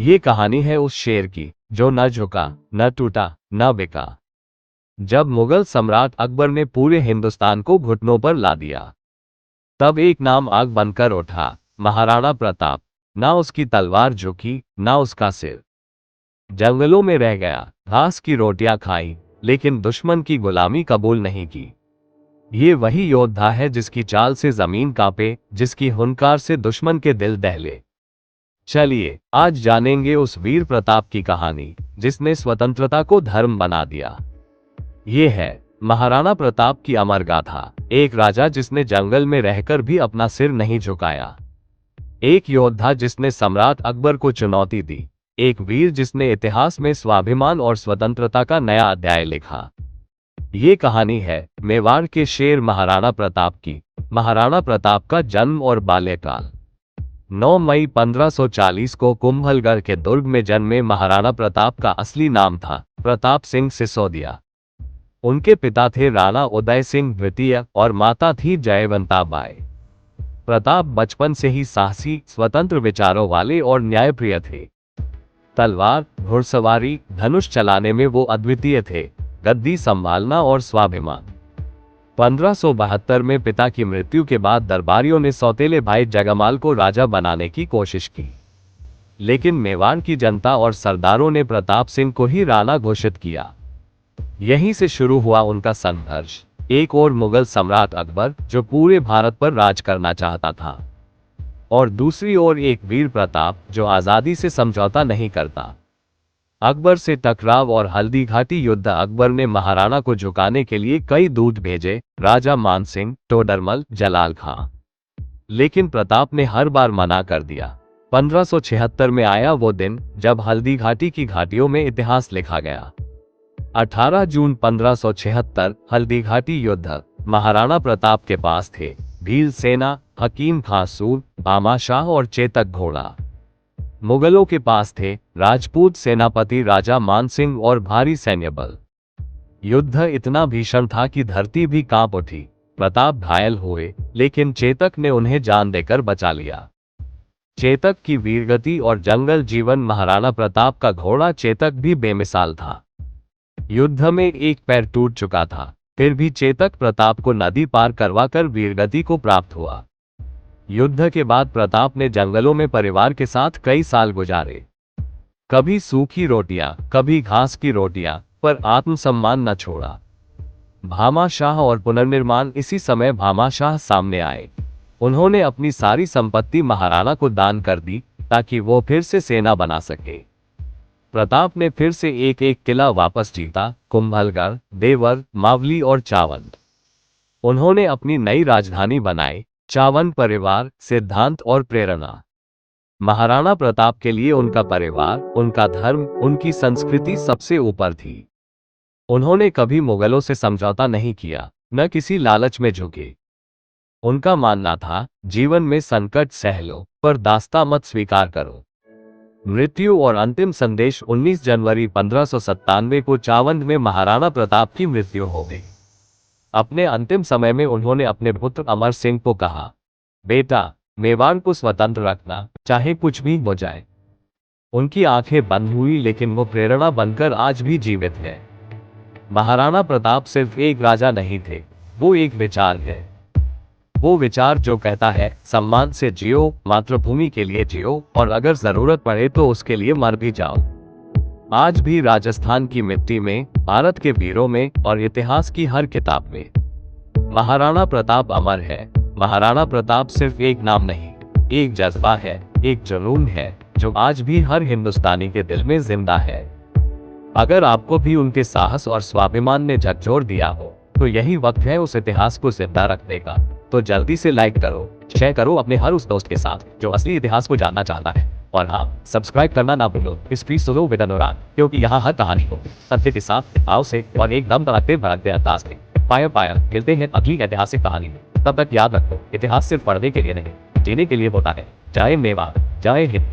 ये कहानी है उस शेर की जो न झुका, न टूटा, न बिका। जब मुगल सम्राट अकबर ने पूरे हिंदुस्तान को घुटनों पर ला दिया, तब एक नाम आग बनकर उठा, महाराणा प्रताप। ना उसकी तलवार झुकी, ना उसका सिर। जंगलों में रह गया, घास की रोटियां खाई, लेकिन दुश्मन की गुलामी कबूल नहीं की। ये वही योद्धा है जिसकी चाल से जमीन कांपे, जिसकी हुंकार से दुश्मन के दिल दहले। चलिए आज जानेंगे उस वीर प्रताप की कहानी जिसने स्वतंत्रता को धर्म बना दिया। ये है महाराणा प्रताप की अमर गाथा। एक राजा जिसने जंगल में रहकर भी अपना सिर नहीं झुकाया। एक योद्धा जिसने सम्राट अकबर को चुनौती दी। एक वीर जिसने इतिहास में स्वाभिमान और स्वतंत्रता का नया अध्याय लिखा। ये कहानी है मेवाड़ के शेर महाराणा प्रताप की। महाराणा प्रताप का जन्म और बाल्यकाल। 9 मई 1540 को कुंभलगढ़ के दुर्ग में जन्मे महाराणा प्रताप का असली नाम था प्रताप सिंह सिसोदिया। उनके पिता थे राणा उदय सिंह द्वितीय और माता थी जयवंता बाई। प्रताप बचपन से ही साहसी, स्वतंत्र विचारों वाले और न्यायप्रिय थे। तलवार, घुड़सवारी, धनुष चलाने में वो अद्वितीय थे। गद्दी संभालना और स्वाभिमान। 1572 में पिता की मृत्यु के बाद दरबारियों ने सौतेले भाई जगमाल को राजा बनाने की कोशिश की, लेकिन मेवाड़ की जनता और सरदारों ने प्रताप सिंह को ही राणा घोषित किया। यहीं से शुरू हुआ उनका संघर्ष। एक और मुगल सम्राट अकबर जो पूरे भारत पर राज करना चाहता था, और दूसरी ओर एक वीर प्रताप जो आजादी से समझौता नहीं करता। अकबर से टकराव और हल्दी घाटी युद्ध। अकबर ने महाराणा को झुकाने के लिए कई दूत भेजे, राजा मानसिंह, टोडरमल, जलाल खां, लेकिन प्रताप ने हर बार मना कर दिया। 1576 में आया वो दिन जब हल्दी घाटी की घाटियों में इतिहास लिखा गया। 18 जून 1576 हल्दी घाटी युद्ध। महाराणा प्रताप के पास थे भील सेना, हकीम खां सूर, भामा शाह और चेतक घोड़ा। मुगलों के पास थे राजपूत सेनापति राजा मानसिंह और भारी सैन्य बल। युद्ध इतना भीषण था कि धरती भी कांप उठी। प्रताप घायल हुए, लेकिन चेतक ने उन्हें जान देकर बचा लिया। चेतक की वीरगति और जंगल जीवन। महाराणा प्रताप का घोड़ा चेतक भी बेमिसाल था। युद्ध में एक पैर टूट चुका था, फिर भी चेतक प्रताप को नदी पार करवाकर वीरगति को प्राप्त हुआ। युद्ध के बाद प्रताप ने जंगलों में परिवार के साथ कई साल गुजारे। कभी सूखी रोटियां, कभी घास की रोटियां, पर आत्मसम्मान न छोड़ा। भामा शाह और पुनर्निर्माण। इसी समय भामा शाह सामने आए। उन्होंने अपनी सारी संपत्ति महाराणा को दान कर दी ताकि वो फिर से सेना बना सके। प्रताप ने फिर से एक एक किला वापस जीता, कुंभलगढ़, देवर, मावली और चावंद। उन्होंने अपनी नई राजधानी बनाई, चावन परिवार, सिद्धांत और प्रेरणा। महाराणा प्रताप के लिए उनका परिवार, उनका धर्म, उनकी संस्कृति सबसे ऊपर थी। उन्होंने कभी मुगलों से समझौता नहीं किया, न किसी लालच में झुके। उनका मानना था जीवन में संकट सह लो, पर दास्ता मत स्वीकार करो। मृत्यु और अंतिम संदेश। 19 जनवरी 1597 को चावंद में महाराणा प्रताप की मृत्यु हो गई। अपने अंतिम समय में उन्होंने अपने पुत्र अमर सिंह को कहा, बेटा, मेवाड़ को स्वतंत्र रखना, चाहे कुछ भी हो जाए। उनकी आंखें बंद हुई, लेकिन वो प्रेरणा बनकर आज भी जीवित है। महाराणा प्रताप सिर्फ एक राजा नहीं थे, वो एक विचार है। वो विचार जो कहता है सम्मान से जियो, मातृभूमि के लिए जियो, और अगर जरूरत पड़े तो उसके लिए मर भी जाओ। आज भी राजस्थान की मिट्टी में, भारत के वीरों में और इतिहास की हर किताब में महाराणा प्रताप अमर है। महाराणा प्रताप सिर्फ एक नाम नहीं, एक जज्बा है, एक जुनून है जो आज भी हर हिंदुस्तानी के दिल में जिंदा है। अगर आपको भी उनके साहस और स्वाभिमान ने झकझोर दिया हो, तो यही वक्त है उस इतिहास को जिंदा रखने का। तो जल्दी से लाइक करो, शेयर करो अपने हर उस दोस्त के साथ जो असली इतिहास को जानना चाहता है। और हाँ, सब्सक्राइब करना ना भूलो इस प्लीज सुनो विद अनुराग, क्योंकि यहाँ हर कहानी को सत्य के साथ, भाव से और एकदम तड़कते भड़कते अंदाज में पाया पाया मिलते हैं अगली ऐतिहासिक कहानी में। तब तक याद रखो, इतिहास सिर्फ पढ़ने के लिए नहीं, जीने के लिए होता है। जय मेवाड़, जय हिंद।